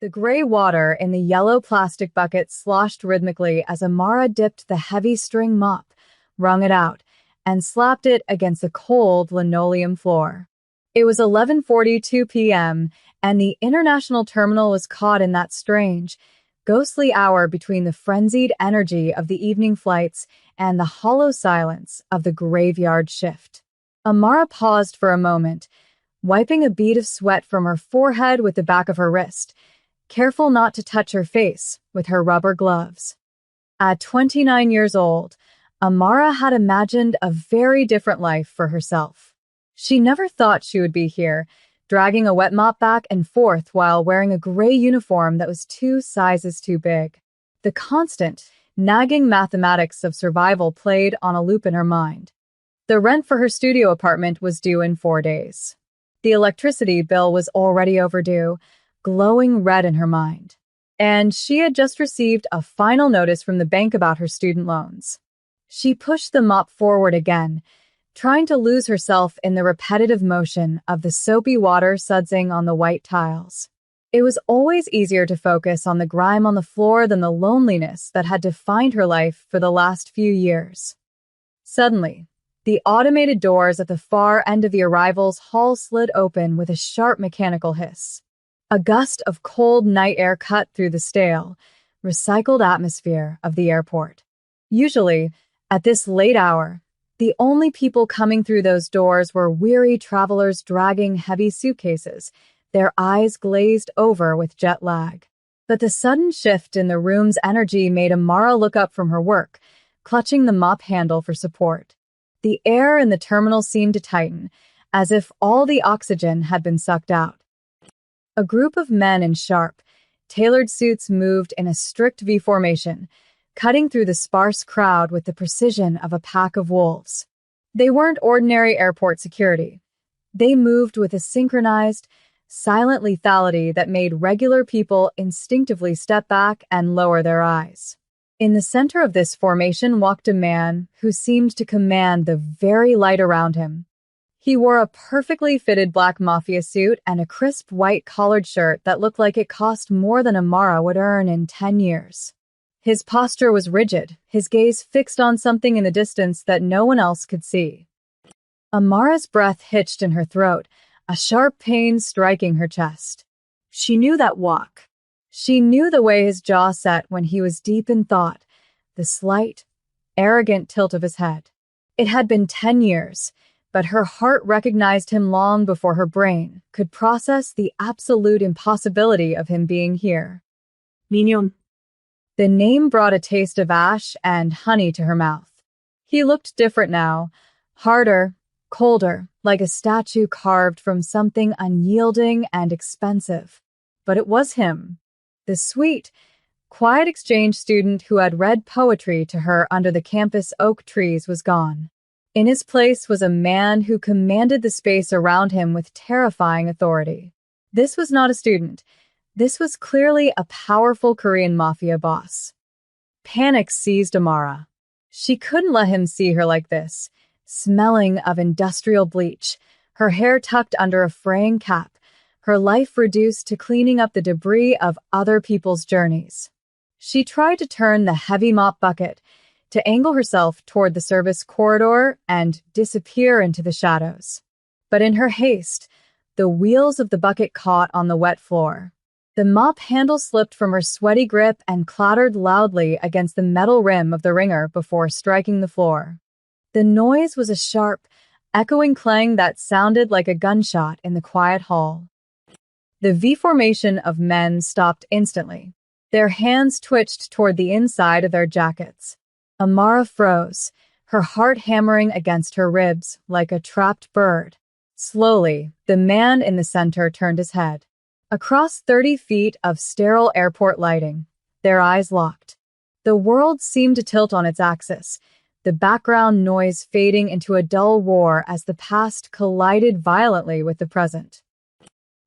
The gray water in the yellow plastic bucket sloshed rhythmically as Amara dipped the heavy string mop, wrung it out, and slapped it against the cold linoleum floor. It was 11:42 p.m., and the international terminal was caught in that strange, ghostly hour between the frenzied energy of the evening flights and the hollow silence of the graveyard shift. Amara paused for a moment, wiping a bead of sweat from her forehead with the back of her wrist, careful not to touch her face with her rubber gloves. At 29 years old, Amara had imagined a very different life for herself. She never thought she would be here, dragging a wet mop back and forth while wearing a gray uniform that was 2 sizes too big. The constant, nagging mathematics of survival played on a loop in her mind. The rent for her studio apartment was due in 4 days. The electricity bill was already overdue, glowing red in her mind. And she had just received a final notice from the bank about her student loans. She pushed the mop forward again, trying to lose herself in the repetitive motion of the soapy water sudsing on the white tiles. It was always easier to focus on the grime on the floor than the loneliness that had defined her life for the last few years. Suddenly, the automated doors at the far end of the arrivals hall slid open with a sharp mechanical hiss. A gust of cold night air cut through the stale, recycled atmosphere of the airport. Usually, at this late hour, the only people coming through those doors were weary travelers dragging heavy suitcases, their eyes glazed over with jet lag. But the sudden shift in the room's energy made Amara look up from her work, clutching the mop handle for support. The air in the terminal seemed to tighten, as if all the oxygen had been sucked out. A group of men in sharp, tailored suits moved in a strict V formation, cutting through the sparse crowd with the precision of a pack of wolves. They weren't ordinary airport security. They moved with a synchronized, silent lethality that made regular people instinctively step back and lower their eyes. In the center of this formation walked a man who seemed to command the very light around him. He wore a perfectly fitted black mafia suit and a crisp white collared shirt that looked like it cost more than Amara would earn in 10 years. His posture was rigid, his gaze fixed on something in the distance that no one else could see. Amara's breath hitched in her throat, a sharp pain striking her chest. She knew that walk. She knew the way his jaw set when he was deep in thought, the slight, arrogant tilt of his head. It had been 10 years, but her heart recognized him long before her brain could process the absolute impossibility of him being here. Mignon. The name brought a taste of ash and honey to her mouth. He looked different now, harder, colder, like a statue carved from something unyielding and expensive. But it was him, the sweet, quiet exchange student who had read poetry to her under the campus oak trees was gone. In his place was a man who commanded the space around him with terrifying authority. This was not a student. This was clearly a powerful Korean Mafia boss. Panic seized Amara. She couldn't let him see her like this, smelling of industrial bleach, her hair tucked under a fraying cap, her life reduced to cleaning up the debris of other people's journeys. She tried to turn the heavy mop bucket, to angle herself toward the service corridor and disappear into the shadows. But in her haste, the wheels of the bucket caught on the wet floor. The mop handle slipped from her sweaty grip and clattered loudly against the metal rim of the wringer before striking the floor. The noise was a sharp, echoing clang that sounded like a gunshot in the quiet hall. The V formation of men stopped instantly. Their hands twitched toward the inside of their jackets. Amara froze, her heart hammering against her ribs like a trapped bird. Slowly, the man in the center turned his head. Across 30 feet of sterile airport lighting, their eyes locked. The world seemed to tilt on its axis, the background noise fading into a dull roar as the past collided violently with the present.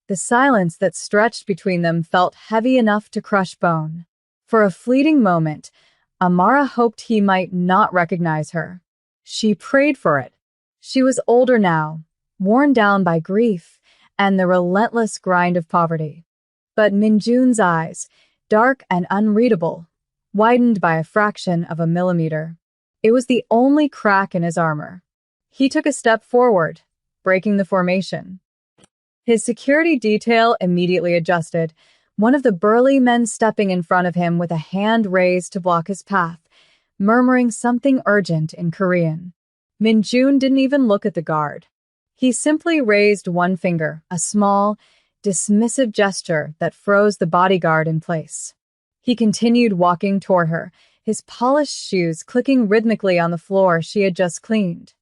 The silence that stretched between them felt heavy enough to crush bone. For a fleeting moment, Amara hoped he might not recognize her. She prayed for it. She was older now, worn down by grief and the relentless grind of poverty. But Minjun's eyes, dark and unreadable, widened by a fraction of a millimeter. It was the only crack in his armor. He took a step forward, breaking the formation. His security detail immediately adjusted, one of the burly men stepping in front of him with a hand raised to block his path, murmuring something urgent in Korean. Minjun didn't even look at the guard. He simply raised one finger, a small, dismissive gesture that froze the bodyguard in place. He continued walking toward her, his polished shoes clicking rhythmically on the floor she had just cleaned.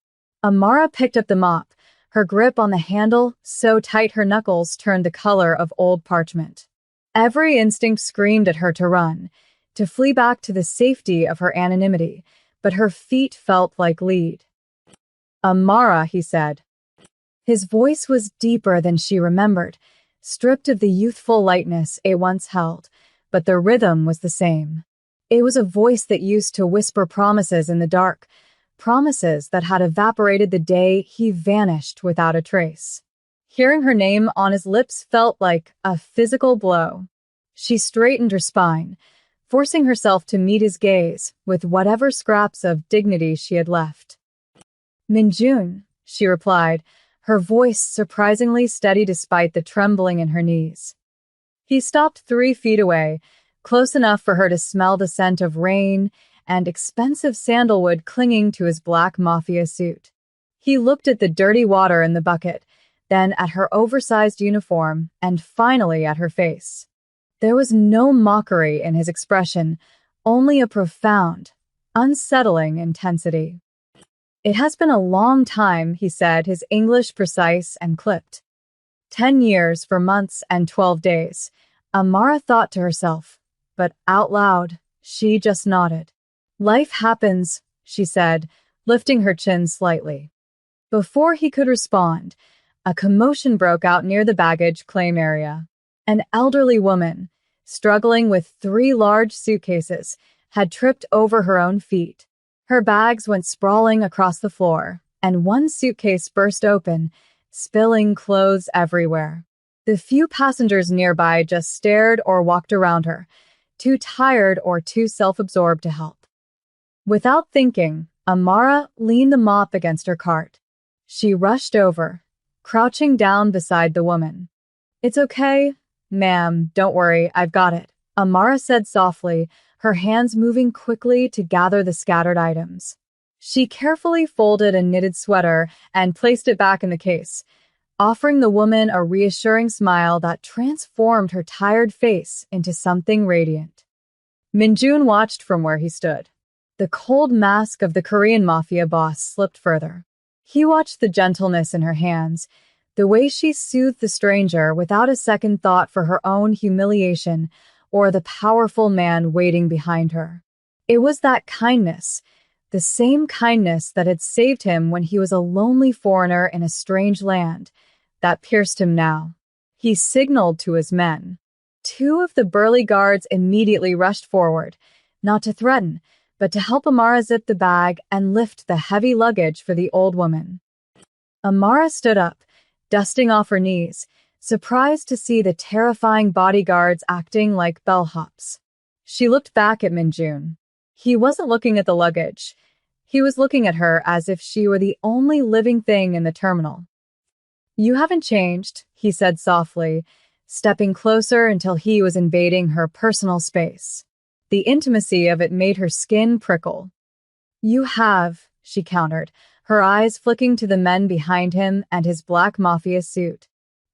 Amara picked up the mop, her grip on the handle so tight her knuckles turned the color of old parchment. Every instinct screamed at her to run, to flee back to the safety of her anonymity, but her feet felt like lead. "Amara," he said. His voice was deeper than she remembered, stripped of the youthful lightness it once held, but the rhythm was the same. It was a voice that used to whisper promises in the dark, promises that had evaporated the day he vanished without a trace. Hearing her name on his lips felt like a physical blow. She straightened her spine, forcing herself to meet his gaze with whatever scraps of dignity she had left. "Minjun," she replied, her voice surprisingly steady despite the trembling in her knees. He stopped 3 feet away, close enough for her to smell the scent of rain and expensive sandalwood clinging to his black mafia suit. He looked at the dirty water in the bucket, then at her oversized uniform, and finally at her face. There was no mockery in his expression, only a profound, unsettling intensity. "It has been a long time," he said, his English precise and clipped. 10 years for months and 12 days, Amara thought to herself, but out loud, she just nodded. "Life happens," she said, lifting her chin slightly. Before he could respond, a commotion broke out near the baggage claim area. An elderly woman, struggling with 3 large suitcases, had tripped over her own feet. Her bags went sprawling across the floor, and one suitcase burst open, spilling clothes everywhere. The few passengers nearby just stared or walked around her, too tired or too self-absorbed to help. Without thinking, Amara leaned the mop against her cart. She rushed over, crouching down beside the woman. "It's okay, ma'am, don't worry, I've got it," Amara said softly, her hands moving quickly to gather the scattered items. She carefully folded a knitted sweater and placed it back in the case, offering the woman a reassuring smile that transformed her tired face into something radiant. Minjun watched from where he stood. The cold mask of the Korean Mafia boss slipped further. He watched the gentleness in her hands, the way she soothed the stranger without a second thought for her own humiliation or the powerful man waiting behind her. It was that kindness, the same kindness that had saved him when he was a lonely foreigner in a strange land, that pierced him now. He signaled to his men. 2 of the burly guards immediately rushed forward, not to threaten, but to help Amara zip the bag and lift the heavy luggage for the old woman. Amara stood up, dusting off her knees, surprised to see the terrifying bodyguards acting like bellhops. She looked back at Minjun. He wasn't looking at the luggage. He was looking at her as if she were the only living thing in the terminal. "You haven't changed," he said softly, stepping closer until he was invading her personal space. The intimacy of it made her skin prickle. "You have," she countered, her eyes flicking to the men behind him and his black mafia suit.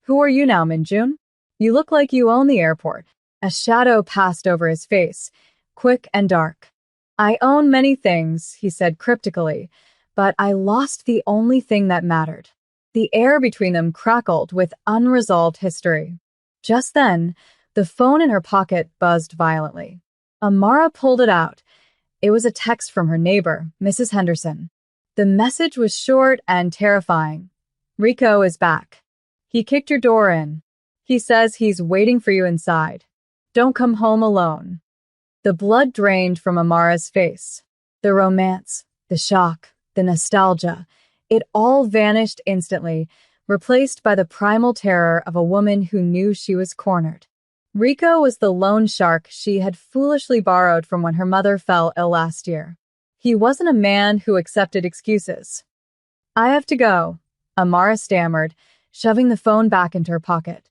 "Who are you now, Minjun? You look like you own the airport." A shadow passed over his face, quick and dark. "I own many things," he said cryptically, "but I lost the only thing that mattered." The air between them crackled with unresolved history. Just then, the phone in her pocket buzzed violently. Amara pulled it out. It was a text from her neighbor, Mrs. Henderson. The message was short and terrifying. "Rico is back. He kicked your door in. He says he's waiting for you inside. Don't come home alone." The blood drained from Amara's face. The romance, the shock, the nostalgia, it all vanished instantly, replaced by the primal terror of a woman who knew she was cornered. Rico was the loan shark she had foolishly borrowed from when her mother fell ill last year. He wasn't a man who accepted excuses. I have to go, Amara stammered, shoving the phone back into her pocket.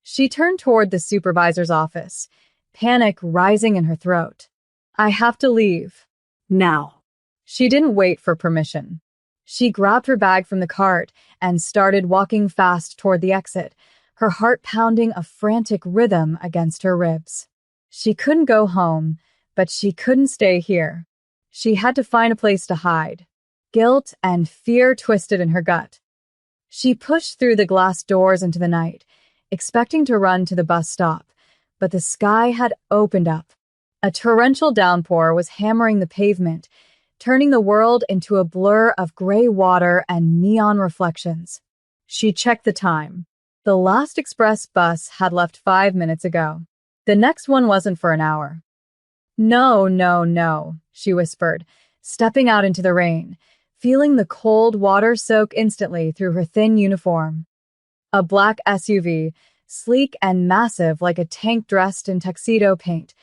She turned toward the supervisor's office, panic rising in her throat. I have to leave. Now. She didn't wait for permission. She grabbed her bag from the cart and started walking fast toward the exit, her heart pounding a frantic rhythm against her ribs. She couldn't go home, but she couldn't stay here. She had to find a place to hide. Guilt and fear twisted in her gut. She pushed through the glass doors into the night, expecting to run to the bus stop, but the sky had opened up. A torrential downpour was hammering the pavement, turning the world into a blur of gray water and neon reflections. She checked the time. The last express bus had left 5 minutes ago. The next one wasn't for an hour. No, no, no, she whispered, stepping out into the rain, feeling the cold water soak instantly through her thin uniform. A black SUV, sleek and massive like a tank dressed in tuxedo paint,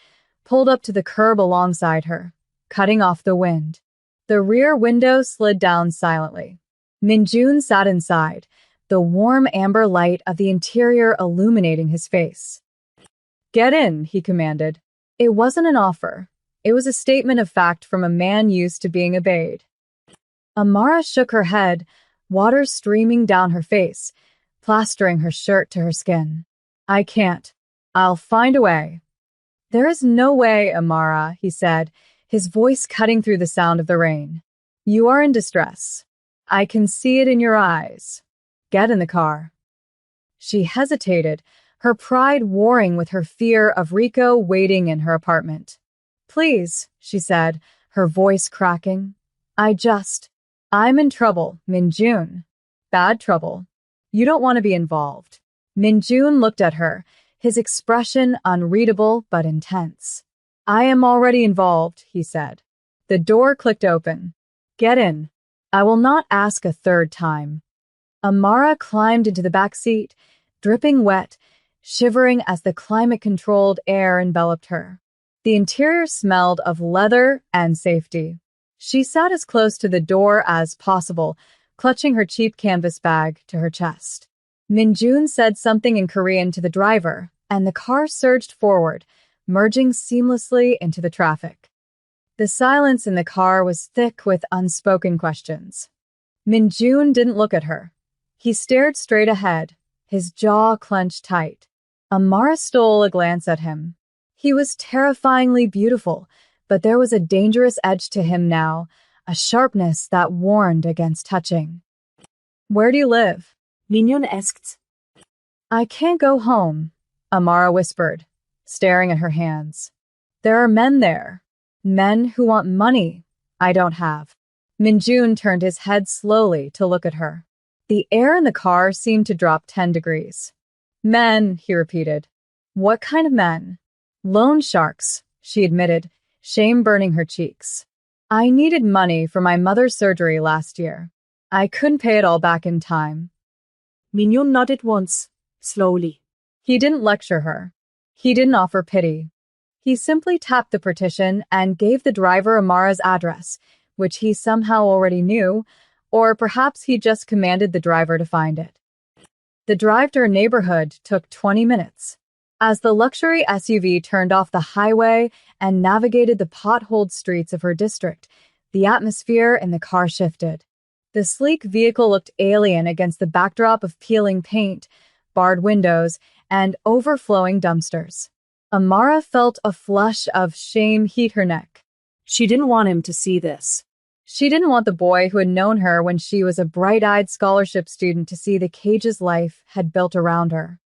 pulled up to the curb alongside her, cutting off the wind. The rear window slid down silently. Minjun sat inside, the warm amber light of the interior illuminating his face. Get in, he commanded. It wasn't an offer. It was a statement of fact from a man used to being obeyed. Amara shook her head, water streaming down her face, plastering her shirt to her skin. I can't. I'll find a way. There is no way, Amara, he said, his voice cutting through the sound of the rain. You are in distress. I can see it in your eyes. Get in the car. She hesitated, her pride warring with her fear of Rico waiting in her apartment. Please, she said, her voice cracking. I'm in trouble, Minjun. Bad trouble. You don't want to be involved. Minjun looked at her, his expression unreadable but intense. I am already involved, he said. The door clicked open. Get in. I will not ask a third time. Amara climbed into the back seat, dripping wet, shivering as the climate-controlled air enveloped her. The interior smelled of leather and safety. She sat as close to the door as possible, clutching her cheap canvas bag to her chest. Minjun said something in Korean to the driver, and the car surged forward, merging seamlessly into the traffic. The silence in the car was thick with unspoken questions. Minjun didn't look at her. He stared straight ahead, his jaw clenched tight. Amara stole a glance at him. He was terrifyingly beautiful, but there was a dangerous edge to him now, a sharpness that warned against touching. Where do you live? Minjun asked. I can't go home, Amara whispered, staring at her hands. There are men there. Men who want money I don't have. Minjun turned his head slowly to look at her. The air in the car seemed to drop 10 degrees. Men, he repeated. What kind of men? Loan sharks, she admitted, shame burning her cheeks. I needed money for my mother's surgery last year. I couldn't pay it all back in time. Minjun nodded once, slowly. He didn't lecture her. He didn't offer pity. He simply tapped the partition and gave the driver Amara's address, which he somehow already knew, or perhaps he just commanded the driver to find it. The drive to her neighborhood took 20 minutes. As the luxury SUV turned off the highway and navigated the potholed streets of her district, the atmosphere in the car shifted. The sleek vehicle looked alien against the backdrop of peeling paint, barred windows, and overflowing dumpsters. Amara felt a flush of shame heat her neck. She didn't want him to see this. She didn't want the boy who had known her when she was a bright-eyed scholarship student to see the cages life had built around her.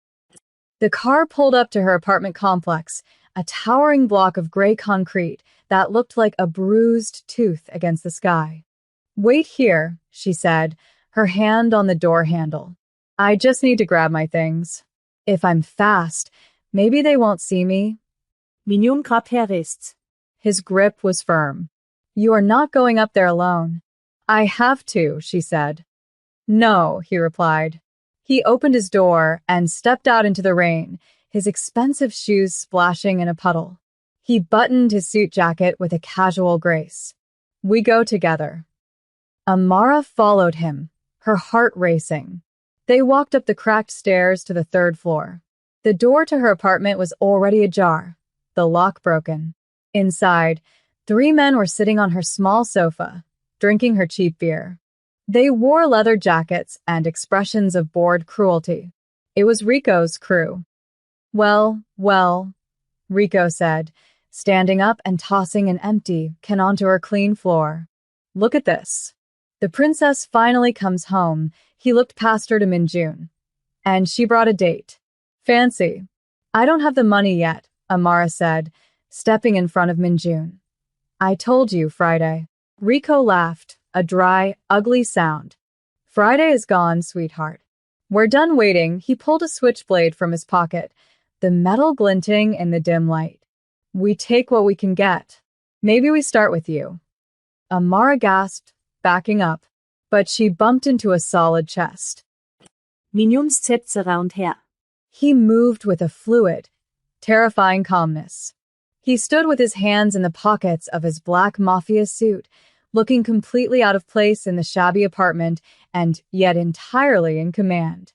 The car pulled up to her apartment complex, a towering block of gray concrete that looked like a bruised tooth against the sky. Wait here, she said, her hand on the door handle. I just need to grab my things. If I'm fast, maybe they won't see me. Minjun gab her Rest. His grip was firm. You are not going up there alone. I have to, she said. No, he replied. He opened his door and stepped out into the rain, his expensive shoes splashing in a puddle. He buttoned his suit jacket with a casual grace. "We go together." Amara followed him, her heart racing. They walked up the cracked stairs to the third floor. The door to her apartment was already ajar, the lock broken. Inside, 3 men were sitting on her small sofa, drinking her cheap beer. They wore leather jackets and expressions of bored cruelty. It was Rico's crew. Well, Rico said, standing up and tossing an empty can onto her clean floor. "Look at this." The princess finally comes home. He looked past her to Minjun. "And she brought a date. Fancy." "I don't have the money yet," Amara said, stepping in front of Minjun. "I told you, Friday." Rico laughed, a dry, ugly sound. "Friday is gone, sweetheart." "We're done waiting." He pulled a switchblade from his pocket, the metal glinting in the dim light. "We take what we can get. Maybe we start with you." Amara gasped, backing up, but she bumped into a solid chest. Minjun setzte round her. He moved with a fluid, terrifying calmness. He stood with his hands in the pockets of his black mafia suit, looking completely out of place in the shabby apartment and yet entirely in command.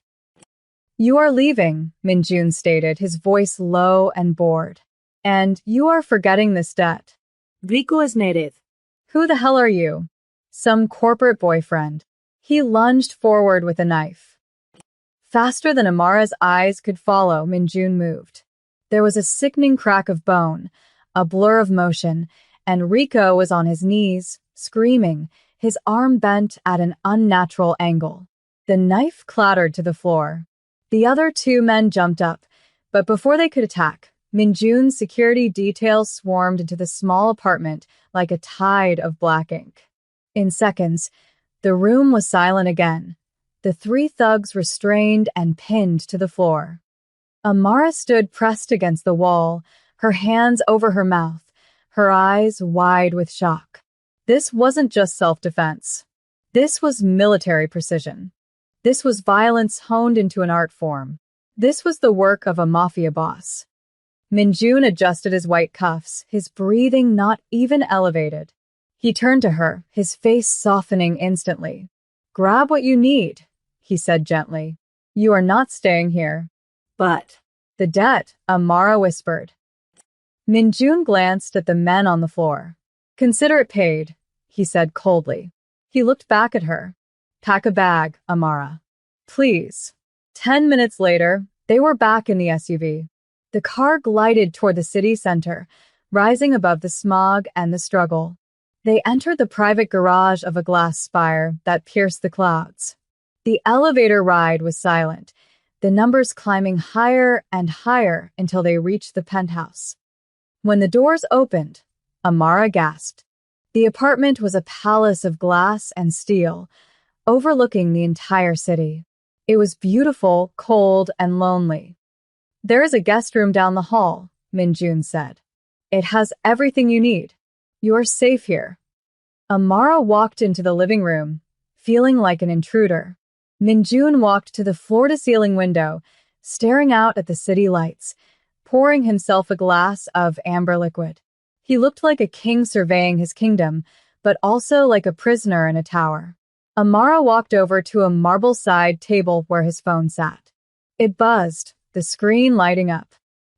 "You are leaving," Minjun stated, his voice low and bored. "And you are forgetting this debt." Rico is native. "Who the hell are you?" "Some corporate boyfriend." He lunged forward with a knife. Faster than Amara's eyes could follow, Minjun moved. There was a sickening crack of bone, a blur of motion, and Rico was on his knees, screaming, his arm bent at an unnatural angle. The knife clattered to the floor. The other 2 men jumped up, but before they could attack, Minjun's security details swarmed into the small apartment like a tide of black ink. In seconds, the room was silent again, the 3 thugs restrained and pinned to the floor. Amara stood pressed against the wall, her hands over her mouth, her eyes wide with shock. This wasn't just self-defense. This was military precision. This was violence honed into an art form. This was the work of a mafia boss. Minjun adjusted his white cuffs, his breathing not even elevated. He turned to her, his face softening instantly. "Grab what you need," he said gently. "You are not staying here." But "The debt," Amara whispered. Minjun glanced at the men on the floor. "Consider it paid," he said coldly. He looked back at her. "Pack a bag, Amara. Please." 10 minutes later, they were back in the SUV. The car glided toward the city center, rising above the smog and the struggle. They entered the private garage of a glass spire that pierced the clouds. The elevator ride was silent, the numbers climbing higher and higher until they reached the penthouse. When the doors opened, Amara gasped. The apartment was a palace of glass and steel, overlooking the entire city. It was beautiful, cold, and lonely. "There is a guest room down the hall," Minjun said. "It has everything you need. You are safe here." Amara walked into the living room, feeling like an intruder. Minjun walked to the floor-to-ceiling window, staring out at the city lights, pouring himself a glass of amber liquid. He looked like a king surveying his kingdom, but also like a prisoner in a tower. Amara walked over to a marble-side table where his phone sat. It buzzed, the screen lighting up.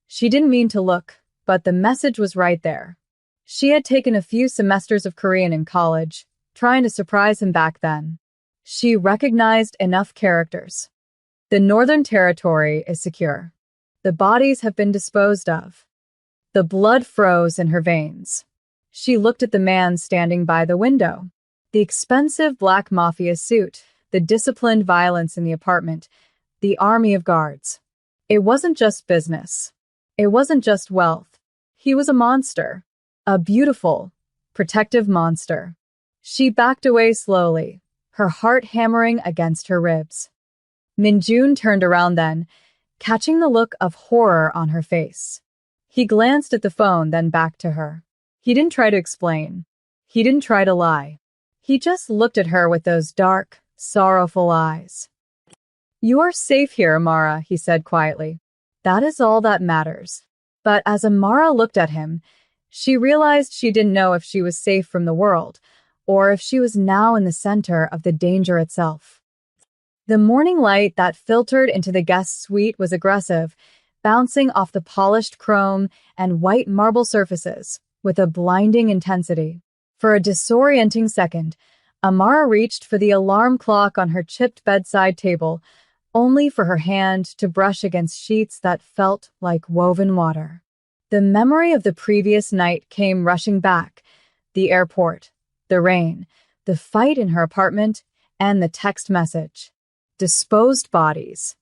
She didn't mean to look, but the message was right there. She had taken a few semesters of Korean in college, trying to surprise him back then. She recognized enough characters. "The Northern Territory is secure. The bodies have been disposed of." The blood froze in her veins. She looked at the man standing by the window. The expensive black mafia suit, the disciplined violence in the apartment, the army of guards. It wasn't just business. It wasn't just wealth. He was a monster. A beautiful, protective monster. She backed away slowly, her heart hammering against her ribs. Minjun turned around then, catching the look of horror on her face. He glanced at the phone, then back to her. He didn't try to explain. He didn't try to lie. He just looked at her with those dark, sorrowful eyes. "You are safe here, Amara," he said quietly. That is all that matters. But as Amara looked at him, she realized she didn't know if she was safe from the world, or if she was now in the center of the danger itself. The morning light that filtered into the guest suite was aggressive, bouncing off the polished chrome and white marble surfaces with a blinding intensity. For a disorienting second, Amara reached for the alarm clock on her chipped bedside table, only for her hand to brush against sheets that felt like woven water. The memory of the previous night came rushing back: the airport, the rain, the fight in her apartment, and the text message. Disposed bodies.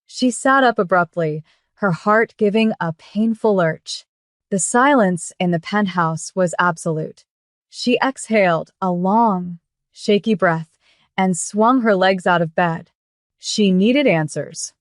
She sat up abruptly, her heart giving a painful lurch. The silence in the penthouse was absolute. She exhaled a long, shaky breath and swung her legs out of bed. She needed answers.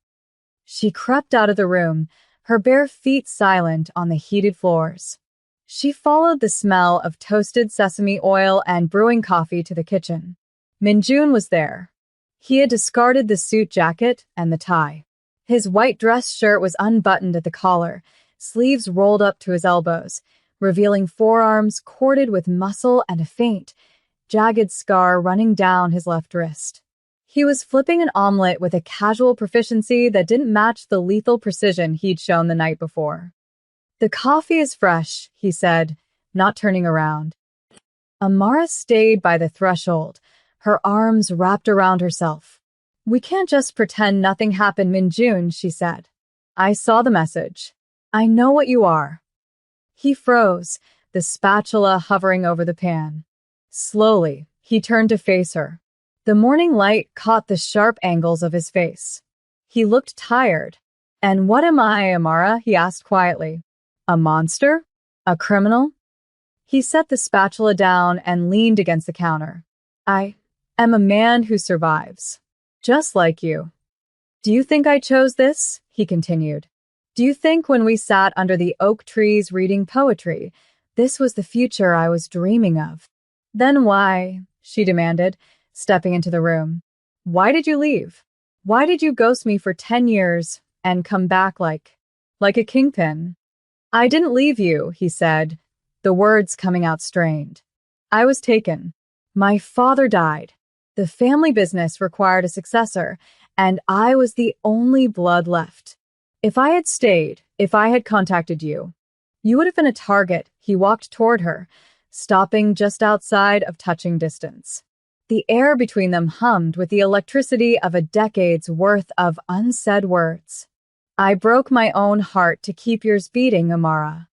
She crept out of the room, her bare feet silent on the heated floors. She followed the smell of toasted sesame oil and brewing coffee to the kitchen. Minjun was there. He had discarded the suit jacket and the tie. His white dress shirt was unbuttoned at the collar, sleeves rolled up to his elbows, revealing forearms corded with muscle and a faint, jagged scar running down his left wrist. He was flipping an omelet with a casual proficiency that didn't match the lethal precision he'd shown the night before. "The coffee is fresh," he said, not turning around. Amara stayed by the threshold, her arms wrapped around herself. "We can't just pretend nothing happened, Minjun," she said. "I saw the message. I know what you are." He froze, the spatula hovering over the pan. Slowly, he turned to face her. The morning light caught the sharp angles of his face. He looked tired. "And what am I, Amara?" he asked quietly. "A monster? A criminal?" He set the spatula down and leaned against the counter. "I am a man who survives. Just like you." "Do you think I chose this?" he continued. "Do you think when we sat under the oak trees reading poetry, this was the future I was dreaming of?" "Then why?" she demanded, stepping into the room. "Why did you leave? Why did you ghost me for 10 years and come back like a kingpin?" "I didn't leave you," he said, the words coming out strained. "I was taken. My father died. The family business required a successor, and I was the only blood left. If I had stayed, if I had contacted you, you would have been a target." He walked toward her, stopping just outside of touching distance. The air between them hummed with the electricity of a decade's worth of unsaid words. "I broke my own heart to keep yours beating, Amara."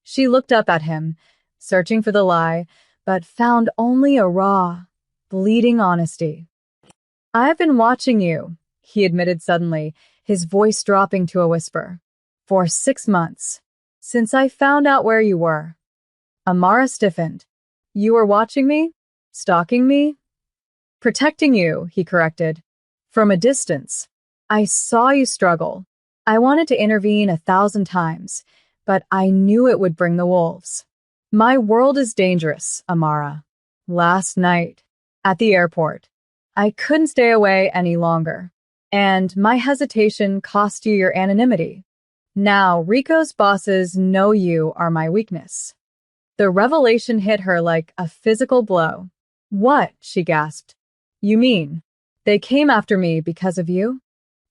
She looked up at him, searching for the lie, but found only a raw, bleeding honesty. "I've been watching you," he admitted suddenly, his voice dropping to a whisper. "For 6 months. Since I found out where you were." Amara stiffened. "You were watching me? Stalking me?" "Protecting you," he corrected. "From a distance. I saw you struggle. I wanted to intervene 1,000 times, but I knew it would bring the wolves. My world is dangerous, Amara. Last night, at the airport, I couldn't stay away any longer, and my hesitation cost you your anonymity. Now Rico's bosses know you are my weakness." The revelation hit her like a physical blow. "What?" she gasped. "You mean they came after me because of you?"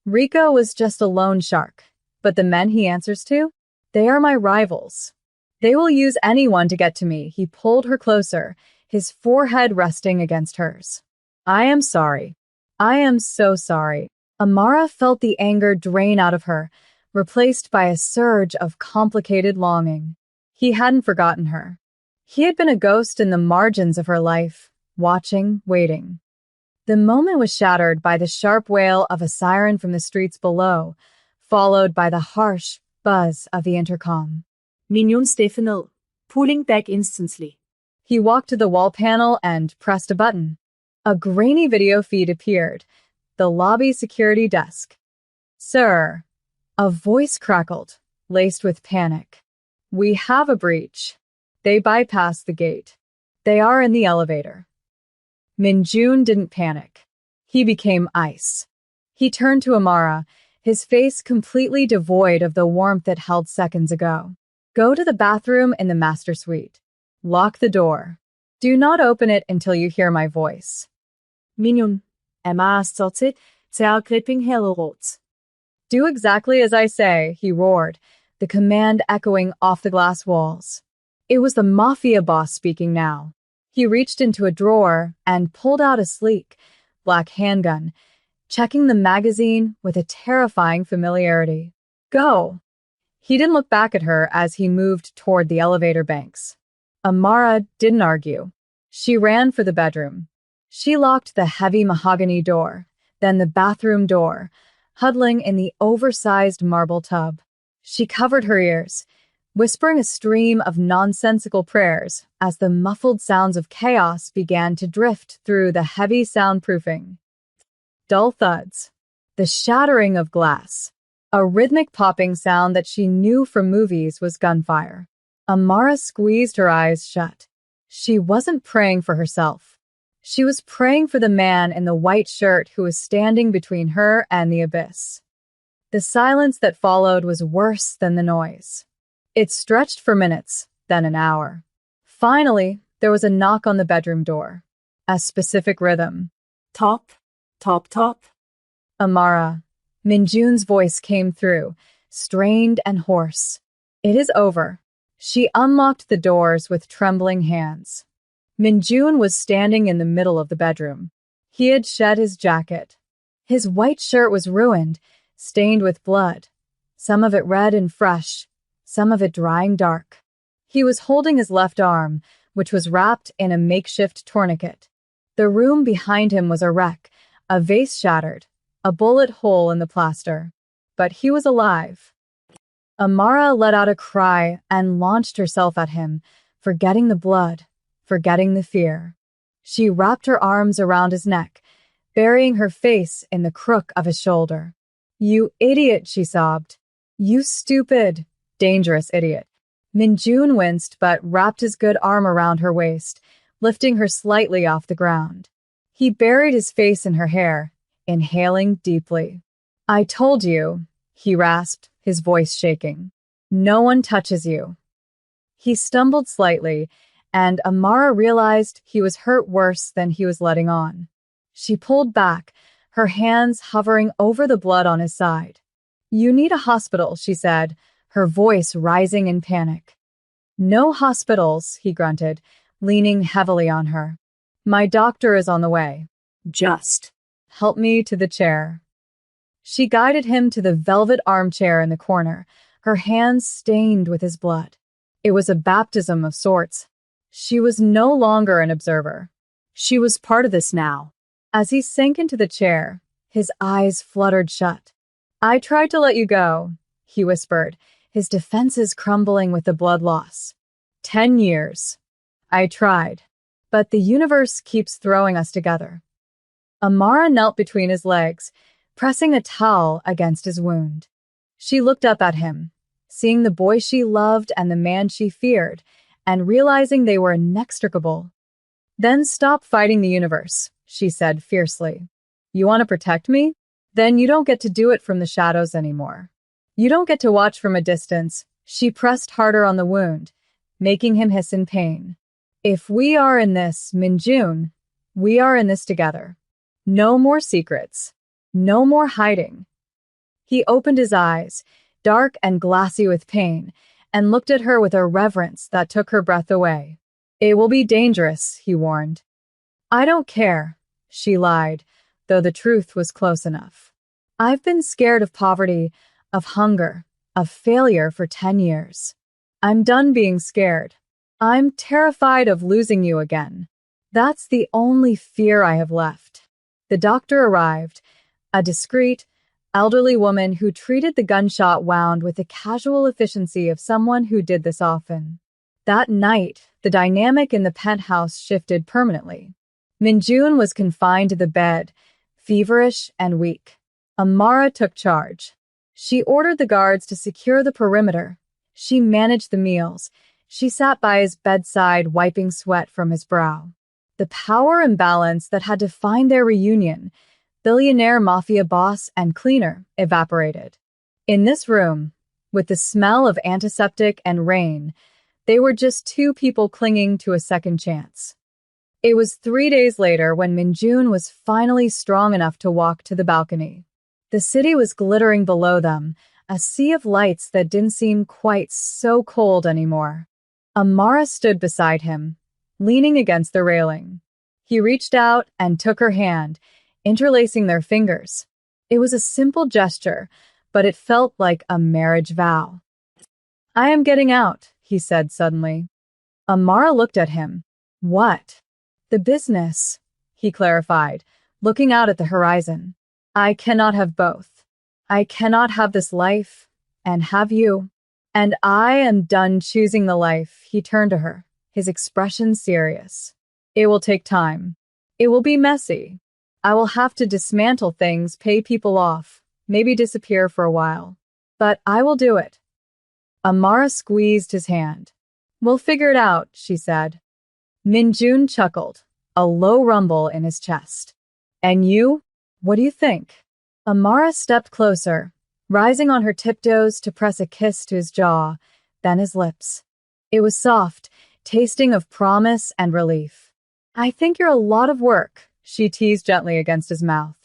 Rico was just a loan shark, but the men he answers to, they are my rivals. They will use anyone to get to me. He pulled her closer, his forehead resting against hers. "I am sorry. I am so sorry." Amara felt the anger drain out of her, replaced by a surge of complicated longing. He hadn't forgotten her. He had been a ghost in the margins of her life, watching, waiting. The moment was shattered by the sharp wail of a siren from the streets below, followed by the harsh buzz of the intercom. Minjun stiffened, pulling back instantly. He walked to the wall panel and pressed a button. A grainy video feed appeared. The lobby security desk. "Sir," a voice crackled, laced with panic. "We have a breach. They bypassed the gate. They are in the elevator." Minjun didn't panic. He became ice. He turned to Amara, his face completely devoid of the warmth it held seconds ago. Go to the bathroom in the master suite. Lock the door. Do not open it until you hear my voice. Mignon. Emma started tail gripping her throat. Do exactly as I say, he roared, the command echoing off the glass walls. It was the Mafia Boss speaking now. He reached into a drawer and pulled out a sleek, black handgun, checking the magazine with a terrifying familiarity. Go! He didn't look back at her as he moved toward the elevator banks. Amara didn't argue. She ran for the bedroom. She locked the heavy mahogany door, then the bathroom door, huddling in the oversized marble tub. She covered her ears, whispering a stream of nonsensical prayers as the muffled sounds of chaos began to drift through the heavy soundproofing. Dull thuds, the shattering of glass, a rhythmic popping sound that she knew from movies was gunfire. Amara squeezed her eyes shut. She wasn't praying for herself. She was praying for the man in the white shirt who was standing between her and the abyss. The silence that followed was worse than the noise. It stretched for minutes, then an hour. Finally, there was a knock on the bedroom door. A specific rhythm. Top, top, top. Amara. Minjun's voice came through, strained and hoarse. It is over. She unlocked the doors with trembling hands. Minjun was standing in the middle of the bedroom. He had shed his jacket. His white shirt was ruined, stained with blood, some of it red and fresh, some of it drying dark. He was holding his left arm, which was wrapped in a makeshift tourniquet. The room behind him was a wreck, a vase shattered, a bullet hole in the plaster. But he was alive. Amara let out a cry and launched herself at him, forgetting the blood, forgetting the fear. She wrapped her arms around his neck, burying her face in the crook of his shoulder. You idiot, she sobbed. You stupid, dangerous idiot. Minjun winced but wrapped his good arm around her waist, lifting her slightly off the ground. He buried his face in her hair, inhaling deeply. I told you, he rasped, his voice shaking. No one touches you. He stumbled slightly, and Amara realized he was hurt worse than he was letting on. She pulled back, her hands hovering over the blood on his side. You need a hospital, she said, her voice rising in panic. No hospitals, he grunted, leaning heavily on her. My doctor is on the way. Just help me to the chair. She guided him to the velvet armchair in the corner, her hands stained with his blood. It was a baptism of sorts. She was no longer an observer. She was part of this now. As he sank into the chair, his eyes fluttered shut. I tried to let you go, he whispered, his defenses crumbling with the blood loss. 10 years. I tried, but the universe keeps throwing us together. Amara knelt between his legs, pressing a towel against his wound. She looked up at him, seeing the boy she loved and the man she feared, and realizing they were inextricable. Then stop fighting the universe, she said fiercely. You want to protect me? Then you don't get to do it from the shadows anymore. You don't get to watch from a distance. She pressed harder on the wound, making him hiss in pain. If we are in this, Minjun, we are in this together. No more secrets. No more hiding. He opened his eyes, dark and glassy with pain, and looked at her with a reverence that took her breath away. It will be dangerous, he warned. I don't care, she lied, though the truth was close enough. I've been scared of poverty, of hunger, of failure for 10 years. I'm done being scared. I'm terrified of losing you again. That's the only fear I have left. The doctor arrived, a discreet, elderly woman who treated the gunshot wound with the casual efficiency of someone who did this often. That night, the dynamic in the penthouse shifted permanently. Minjun was confined to the bed, feverish and weak. Amara took charge. She ordered the guards to secure the perimeter. She managed the meals. She sat by his bedside, wiping sweat from his brow. The power imbalance that had defined their reunion, Billionaire Mafia Boss and cleaner, evaporated. In this room, with the smell of antiseptic and rain, they were just two people clinging to a second chance. It was 3 days later when Minjun was finally strong enough to walk to the balcony. The city was glittering below them, a sea of lights that didn't seem quite so cold anymore. Amara stood beside him, leaning against the railing. He reached out and took her hand, interlacing their fingers. It was a simple gesture, but it felt like a marriage vow. "I am getting out," he said suddenly. Amara looked at him. "What?" "The business," he clarified, looking out at the horizon. "I cannot have both. I cannot have this life and have you. And I am done choosing the life." He turned to her, his expression serious. "It will take time. It will be messy. I will have to dismantle things, pay people off, maybe disappear for a while. But I will do it." Amara squeezed his hand. "We'll figure it out," she said. Minjun chuckled, a low rumble in his chest. "And you? What do you think?" Amara stepped closer, rising on her tiptoes to press a kiss to his jaw, then his lips. It was soft, tasting of promise and relief. "I think you're a lot of work," she teased gently against his mouth.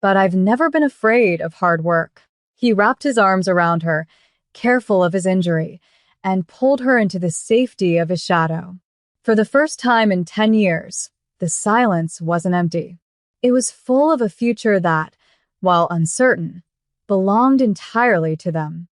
"But I've never been afraid of hard work." He wrapped his arms around her, careful of his injury, and pulled her into the safety of his shadow. For the first time in 10 years, the silence wasn't empty. It was full of a future that, while uncertain, belonged entirely to them.